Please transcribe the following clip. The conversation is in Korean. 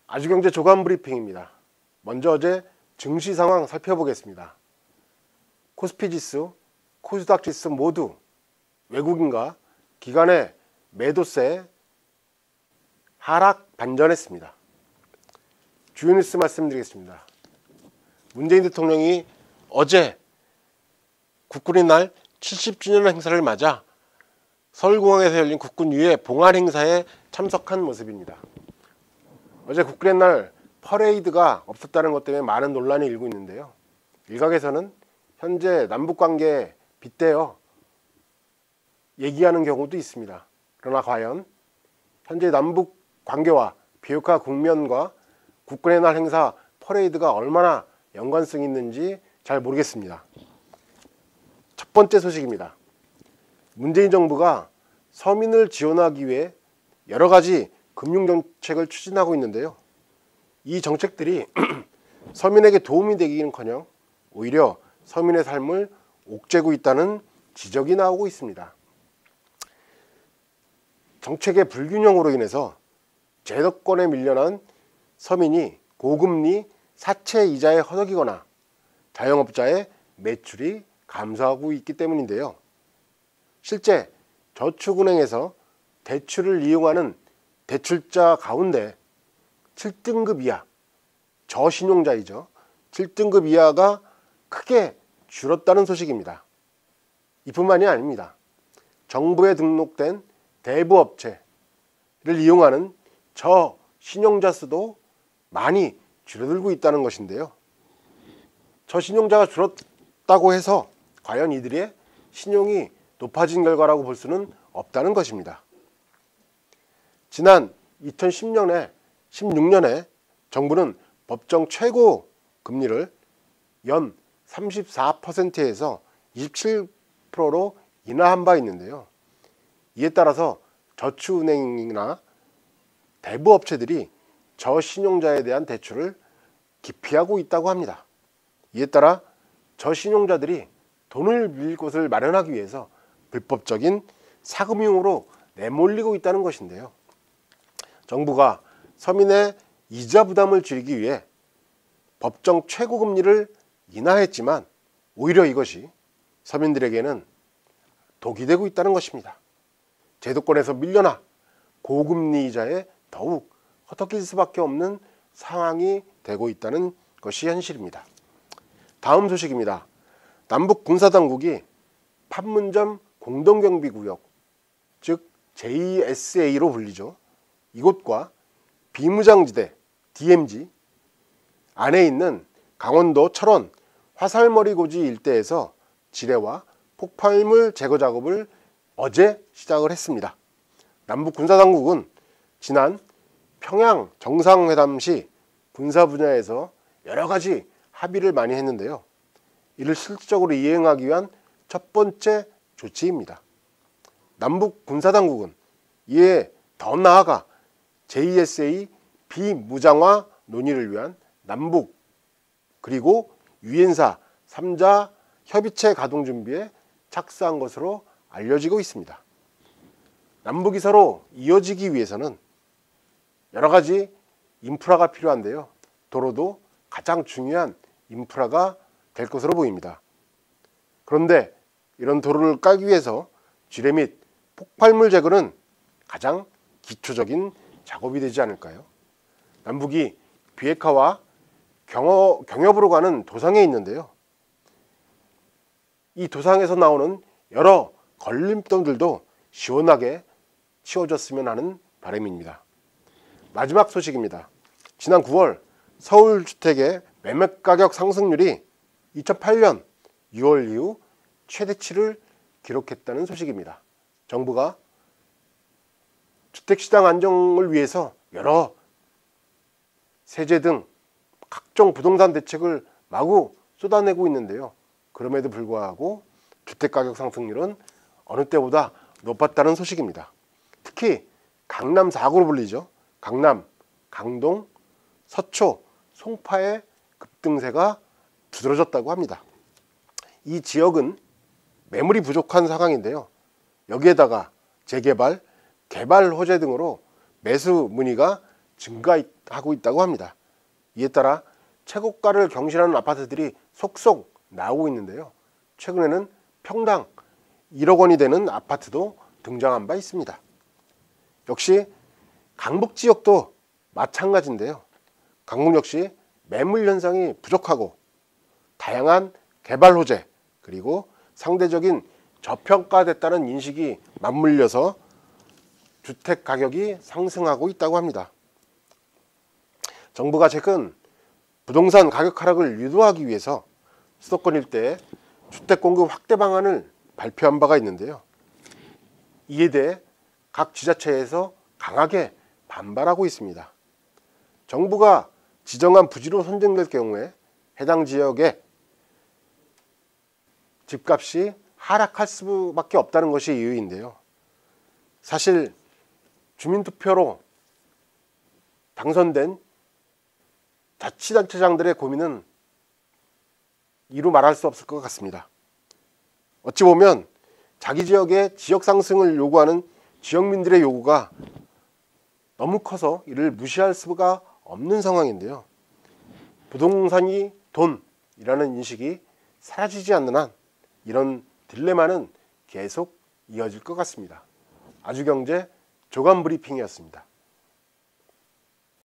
아주경제 조간 브리핑입니다. 먼저 어제 증시 상황 살펴보겠습니다. 코스피 지수, 코스닥 지수 모두 외국인과 기관의 매도세 하락 반전했습니다. 주요 뉴스 말씀드리겠습니다. 문재인 대통령이 어제 국군의 날 70주년 행사를 맞아 서울공항에서 열린 국군 유해 봉안 행사에 참석한 모습입니다. 어제 국군의 날 퍼레이드가 없었다는 것 때문에 많은 논란이 일고 있는데요. 일각에서는 현재 남북관계에 빗대어 얘기하는 경우도 있습니다. 그러나 과연 현재 남북관계와 비핵화 국면과 국군의 날 행사 퍼레이드가 얼마나 연관성이 있는지 잘 모르겠습니다. 첫 번째 소식입니다. 문재인 정부가 서민을 지원하기 위해 여러 가지 금융정책을 추진하고 있는데요. 이 정책들이 서민에게 도움이 되기는커녕 오히려 서민의 삶을 옥죄고 있다는 지적이 나오고 있습니다. 정책의 불균형으로 인해서 제도권에 밀려난 서민이 고금리 사채 이자에 허덕이거나 자영업자의 매출이 감소하고 있기 때문인데요. 실제 저축은행에서 대출을 이용하는 대출자 가운데 7등급 이하, 저신용자이죠. 7등급 이하가 크게 줄었다는 소식입니다. 이뿐만이 아닙니다. 정부에 등록된 대부업체를 이용하는 저신용자 수도 많이 줄어들고 있다는 것인데요. 저신용자가 줄었다고 해서 과연 이들의 신용이 높아진 결과라고 볼 수는 없다는 것입니다. 지난 2016년에 정부는 법정 최고 금리를 연 34%에서 27%로 인하한 바 있는데요. 이에 따라서 저축은행이나 대부업체들이 저신용자에 대한 대출을 기피하고 있다고 합니다. 이에 따라 저신용자들이 돈을 빌릴 곳을 마련하기 위해서 불법적인 사금융으로 내몰리고 있다는 것인데요. 정부가 서민의 이자 부담을 줄이기 위해 법정 최고금리를 인하했지만 오히려 이것이 서민들에게는 독이 되고 있다는 것입니다. 제도권에서 밀려나 고금리 이자에 더욱 허덕일 수밖에 없는 상황이 되고 있다는 것이 현실입니다. 다음 소식입니다. 남북 군사당국이 판문점 공동경비구역, 즉 JSA로 불리죠. 이곳과 비무장지대 DMZ 안에 있는 강원도 철원 화살머리고지 일대에서 지뢰와 폭발물 제거 작업을 어제 시작을 했습니다. 남북 군사당국은 지난 평양 정상회담 시 군사 분야에서 여러 가지 합의를 많이 했는데요. 이를 실질적으로 이행하기 위한 첫 번째 조치입니다. 남북 군사당국은 이에 더 나아가 JSA 비무장화 논의를 위한 남북 그리고 유엔사 3자 협의체 가동 준비에 착수한 것으로 알려지고 있습니다. 남북이 서로 이어지기 위해서는 여러 가지 인프라가 필요한데요. 도로도 가장 중요한 인프라가 될 것으로 보입니다. 그런데 이런 도로를 깔기 위해서 지뢰 및 폭발물 제거는 가장 기초적인 작업이 되지 않을까요? 남북이 비핵화와 경협으로 가는 도상에 있는데요. 이 도상에서 나오는 여러 걸림돌들도 시원하게 치워졌으면 하는 바람입니다. 마지막 소식입니다. 지난 9월 서울 주택의 매매가격 상승률이 2008년 6월 이후 최대치를 기록했다는 소식입니다. 정부가 주택시장 안정을 위해서 여러 세제 등 각종 부동산 대책을 마구 쏟아내고 있는데요. 그럼에도 불구하고 주택가격 상승률은 어느 때보다 높았다는 소식입니다. 특히 강남 4구로 불리죠. 강남, 강동, 서초, 송파의 급등세가 두드러졌다고 합니다. 이 지역은 매물이 부족한 상황인데요. 여기에다가 재개발, 개발 호재 등으로 매수 문의가 증가하고 있다고 합니다. 이에 따라 최고가를 경신하는 아파트들이 속속 나오고 있는데요. 최근에는 평당 1억 원이 되는 아파트도 등장한 바 있습니다. 역시 강북 지역도 마찬가지인데요. 강북 역시 매물 현상이 부족하고 다양한 개발 호재 그리고 상대적인 저평가됐다는 인식이 맞물려서 주택 가격이 상승하고 있다고 합니다. 정부가 최근 부동산 가격 하락을 유도하기 위해서 수도권 일대에 주택 공급 확대 방안을 발표한 바가 있는데요. 이에 대해 각 지자체에서 강하게 반발하고 있습니다. 정부가 지정한 부지로 선정될 경우에 해당 지역에 집값이 하락할 수밖에 없다는 것이 이유인데요. 사실 주민투표로 당선된 자치단체장들의 고민은 이루 말할 수 없을 것 같습니다. 어찌 보면 자기 지역의 지역 상승을 요구하는 지역민들의 요구가 너무 커서 이를 무시할 수가 없는 상황인데요. 부동산이 돈이라는 인식이 사라지지 않는 한 이런 딜레마는 계속 이어질 것 같습니다. 아주경제 조간브리핑이었습니다.